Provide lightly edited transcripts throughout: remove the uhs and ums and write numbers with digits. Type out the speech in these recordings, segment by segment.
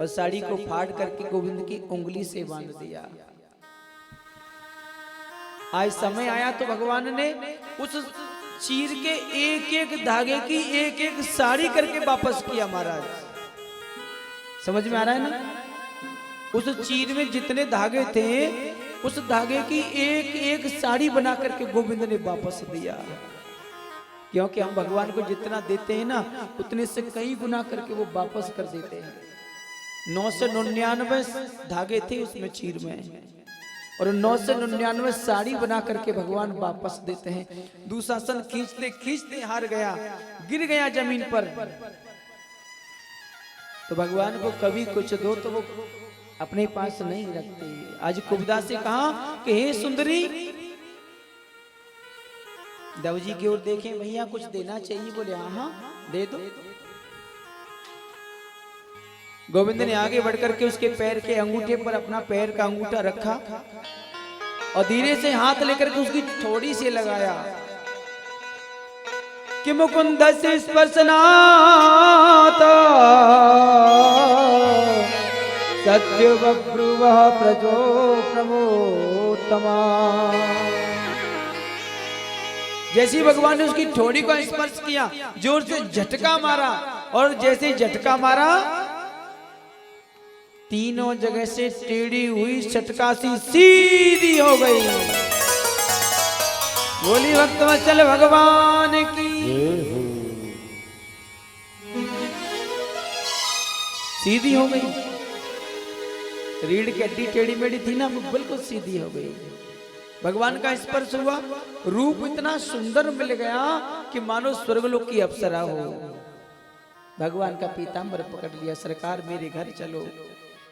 और साड़ी को फाड़ करके गोविंद की उंगली से बांध दिया। आज समय आया तो भगवान ने उस चीर के एक एक धागे की एक एक साड़ी करके वापस किया महाराज। समझ में आ रहा है ना? उस चीर में जितने धागे थे उस धागे की एक एक साड़ी बना करके गोविंद ने वापस दिया। क्योंकि हम भगवान को जितना देते हैं ना उतने से कई गुना करके वो वापस कर देते हैं। 999 धागे थे उसमें चीर में और 999 साड़ी बना करके भगवान वापस देते हैं। दुशासन खींचते खींचते हार गया, गिर गया जमीन पर। तो भगवान को कभी कुछ दो तो वो अपने पास नहीं रखते। आज कुबदा से कहा कि हे सुंदरी, देव जी की ओर देखें, भैया कुछ देना चाहिए। बोले हाँ दे दो। गोविंद ने आगे बढ़कर के उसके पैर के अंगूठे पर अपना पैर का अंगूठा रखा और धीरे से हाथ लेकर के उसकी थोड़ी सी लगाया कि मुकुंद से स्पर्शनात् सत्य बब्रुव प्रजो प्रमोत्तमा। जैसे भगवान ने उसकी ठोड़ी को स्पर्श किया, जोर से झटका मारा और जैसे झटका मारा तीनों जगह से टेढ़ी हुई चटकासी सीधी हो गई। बोली भक्तवत्सल भगवान की। सीधी हो गई। रीढ़ की हड्डी टेढ़ी मेढ़ी थी ना, वो बिल्कुल सीधी हो गई। भगवान का स्पर्श हुआ, रूप इतना सुंदर मिल गया कि मानो स्वर्गलोक की अप्सरा हो। भगवान का पीतांबर पकड़ लिया, सरकार मेरे घर चलो।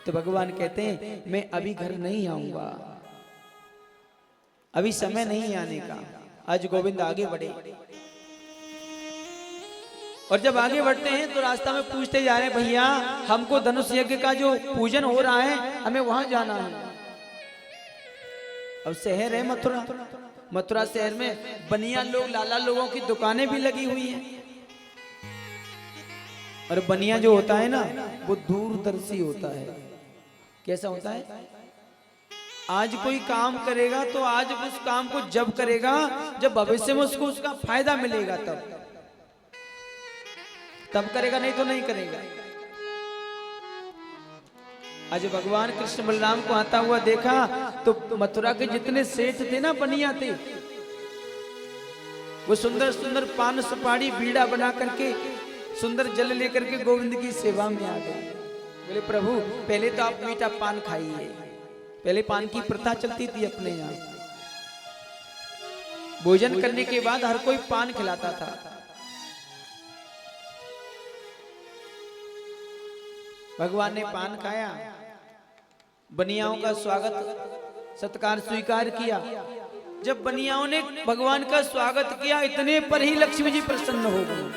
तो भगवान कहते हैं मैं अभी घर नहीं आऊंगा, अभी समय नहीं आने का। आज गोविंद आगे बढ़े और जब आगे बढ़ते हैं तो रास्ता में पूछते जा रहे हैं, भैया हमको धनुष यज्ञ का जो पूजन हो रहा है हमें वहां जाना है। अब शहर है मथुरा, मथुरा शहर में बनिया लोग, लाला लोगों की दुकानें भी लगी हुई हैं। और बनिया जो होता है ना वो दूरदर्शी होता है। कैसा होता है? आज कोई काम करेगा तो आज उस काम को जब करेगा जब भविष्य में उसको उसका फायदा मिलेगा तब करेगा, नहीं तो नहीं करेगा। आज भगवान कृष्ण बलराम को आता हुआ देखा तो मथुरा के जितने सेठ थे ना, बनिया थे, वो सुंदर सुंदर पान सुपारी बीड़ा बना करके सुंदर जल लेकर के गोविंद की सेवा में आ गए। बोले प्रभु पहले तो आप मीठा पान खाइए। पहले पान की प्रथा चलती थी अपने यहाँ, भोजन करने के बाद हर कोई पान खिलाता था। भगवान ने पान खाया, बनियाओं का स्वागत सत्कार स्वीकार किया। जब बनियाओं ने भगवान का स्वागत किया इतने पर ही लक्ष्मी जी प्रसन्न हो गई।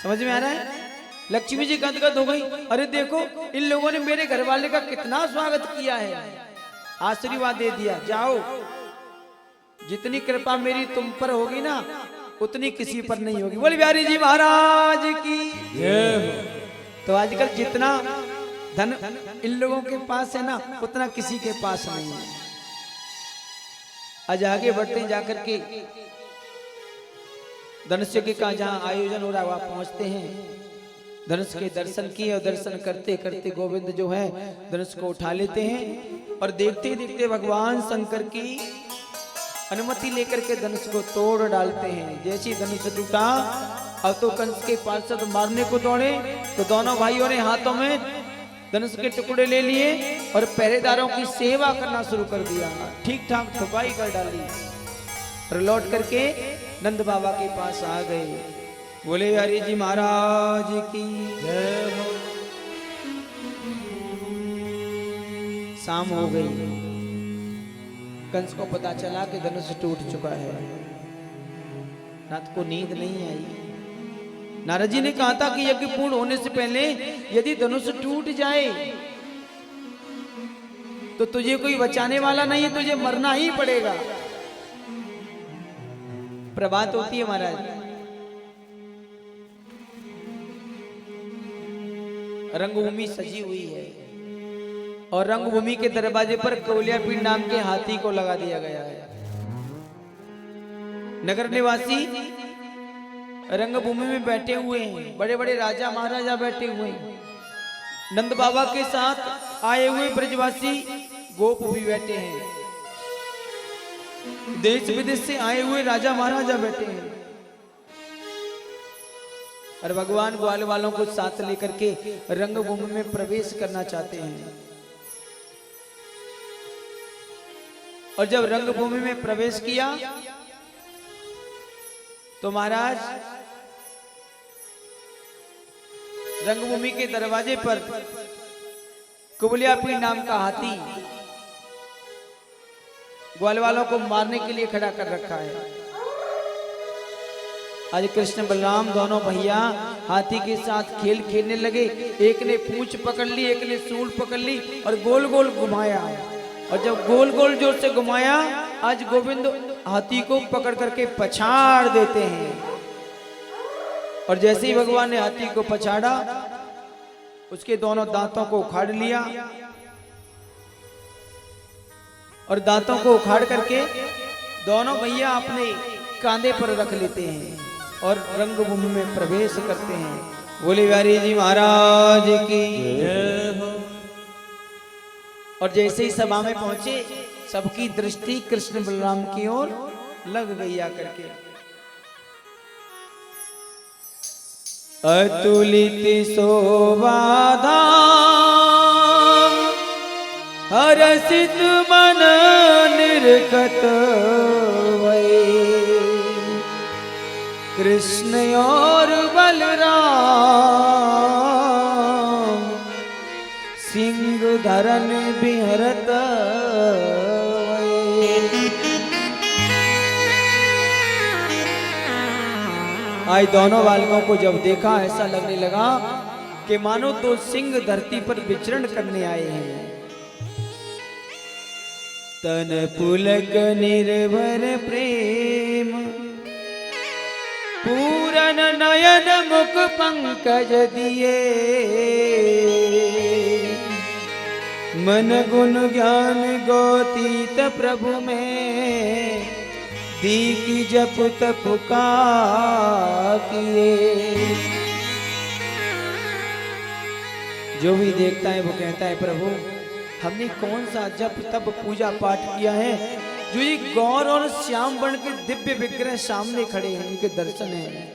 समझ में आ रहा है? लक्ष्मी जी गदगद हो गई। अरे देखो इन लोगों ने मेरे घर वाले का कितना स्वागत किया है, आशीर्वाद दे दिया। जाओ, जितनी कृपा मेरी तुम पर होगी ना उतनी किसी पर नहीं होगी। बोले बिहारी जी महाराज की। तो आजकल जितना धन इन लोगों के पास है ना उतना किसी के पास नहीं है। आज आगे बढ़ते हैं, जाकर के धनुष यज्ञ का जहाँ आयोजन हो रहा है वहां पहुंचते हैं। धनुष के दर्शन किए और दर्शन करते करते गोविंद जो है धनुष को उठा लेते हैं और देखते देखते भगवान शंकर की अनुमति लेकर के धनुष को तोड़ डालते हैं। जैसे धनुष टूटा अब तो कंस के पार्षद मारने को दौड़े तो दोनों भाइयों ने हाथों में धनुष के टुकड़े ले लिए और पहरेदारों की सेवा करना शुरू कर दिया। ठीक ठाक सफाई कर डाली और लौट करके नंद बाबा के पास आ गए। बोले हरि जी महाराज की जय हो। शाम हो गई, कंस को पता चला कि धनुष टूट चुका है। नाथ को नींद नहीं आई। नारद जी ने कहा था कि यज्ञ पूर्ण होने से पहले यदि धनुष टूट जाए तो तुझे कोई बचाने वाला नहीं है, तुझे मरना ही पड़ेगा। प्रभात होती है महाराज, रंगभूमि सजी हुई है और रंगभूमि के दरवाजे पर कौलियापीर नाम के हाथी को लगा दिया गया है। नगर निवासी रंगभूमि में बैठे हुए हैं, बड़े बड़े राजा महाराजा बैठे हुए हैं। नंद बाबा के साथ आए हुए ब्रजवासी गोप भी बैठे हैं, देश विदेश से आए हुए राजा महाराजा बैठे हैं और भगवान ग्वाल वालों को साथ लेकर के रंगभूमि में प्रवेश करना चाहते हैं। और जब रंगभूमि में प्रवेश किया तो महाराज रंगभूमि के दरवाजे पर कौलियापीर नाम का हाथी ग्वाल वालों को मारने के लिए खड़ा कर रखा है। आज कृष्ण बलराम दोनों भैया हाथी के साथ खेल खेलने लगे। एक ने पूंछ पकड़ ली, एक ने सूंड पकड़ ली और गोल गोल घुमाया। और जब गोल गोल जोर से घुमाया, आज गोविंद हाथी को पकड़ करके पछाड़ देते हैं। और जैसे ही भगवान ने हाथी को पछाड़ा, उसके दोनों दांतों को उखाड़ लिया और दांतों को उखाड़ करके दोनों भैया अपने कांधे पर रख लेते हैं और रंगभूमि में प्रवेश करते हैं। बोले बिहारी जी महाराज की जय हो। और जैसे ही सभा में पहुंचे, सबकी दृष्टि कृष्ण बलराम की ओर लग गई आकर के। अतुलित शोभाधाम हरसित मन निर्गत वै, कृष्ण और बलराम सिंह धरन बिहरत वै। आज दोनों बालकों को जब देखा, ऐसा लगने लगा कि मानो तो सिंह धरती पर विचरण करने आए हैं। तन पुलक निर्भर प्रेम पूरन नयन मुख पंकज दिए, मन गुण ज्ञान गोतीत प्रभु में दीकी जप तप का किए। जो भी देखता है वो कहता है, प्रभु हमने कौन सा जप तप पूजा पाठ किया है, जो ये गौर और श्याम वर्ण के दिव्य विग्रह सामने खड़े हैं, इनके दर्शन हैं।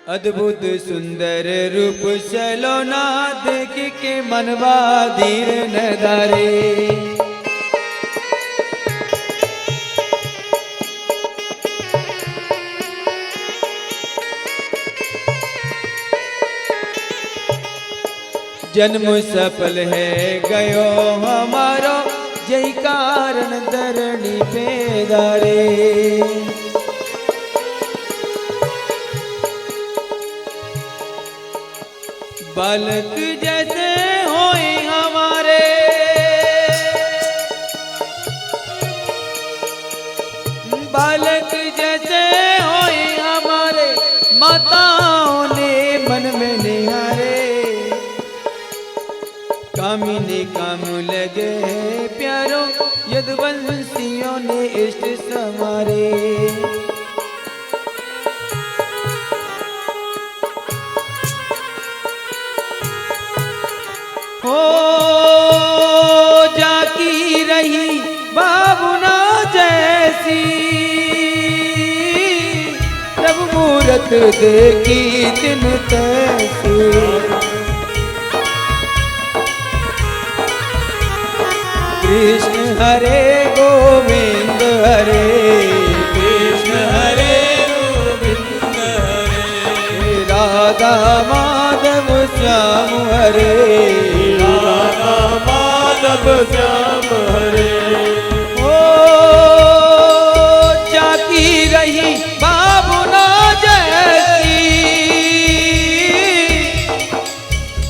अद्भुत सुंदर रूप सलोना देख के मनवा धीर न धरे, जन्म सफल है गयो हमारो, जय कारण धरणी पे दारे। बालक जैसे होए हमारे, बालक जैसे होए हमारे, माताओं ने मन में निहारे। कामिनी काम लगे प्यारो, यदुवंशियों ने इष्ट समारे। हो जाकी रही बाबुना जैसी, प्रभु मूरत देखी दिन तैसी। कृष्ण हरे गोविंद हरे, कृष्ण हरे गोविंद हरे, राधा माधव श्याम हरे, राधा माधव श्याम हरे। ओ जाकी रही बाबुना जैसी,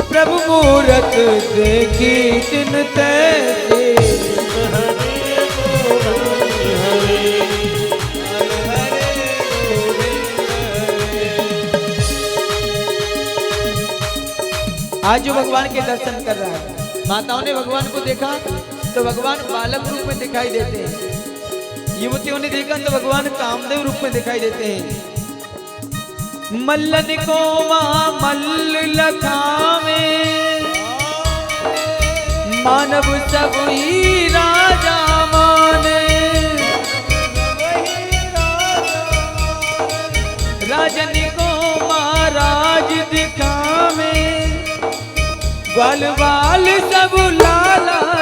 प्रभु मूरत देखी दिन तैसी। आज जो भगवान के दर्शन कर रहा है, माताओं ने भगवान को देखा तो भगवान बालक रूप में दिखाई देते हैं, युवतियों ने देखा तो भगवान कामदेव रूप में दिखाई देते हैं। मल्लन को वहां मल्ल लखावे, मानव सब ही राजा माने, राजन को महाराज दिखावे, ग्वाल बाल सब लाला